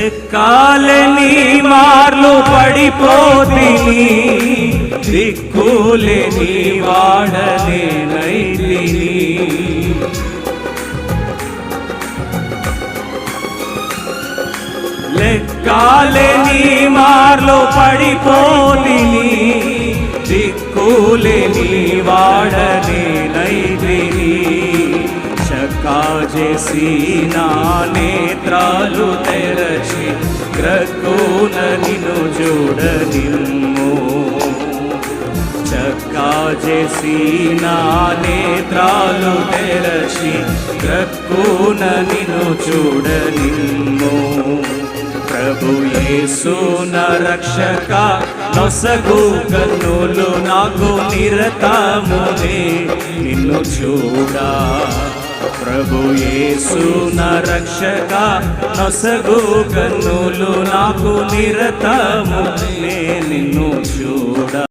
లెక్కాలని మార్లు పడిపోతిని, దిక్కులేని వాడనేనైతిని. లెక్కాలని మార్లు పడిపోతిని, దిక్కులేని వాడనేనైతిని. చేసి నా నేత్రాలు తెరచి గ్రక్కున నిన్ను చూడనిమ్ము. చక్కా చేసి నా నేత్రాలు తెరచి గ్రక్కున నిన్ను చూడనిమ్ము. ప్రభు యేసు నా రక్షక నొసగు కన్నులు నాకు నిరతమునే నిన్ను చూడా. ప్రభు యేసు నా రక్షక నొసగు కన్నులు నాకు నిరతమునే నిన్ను చూడా.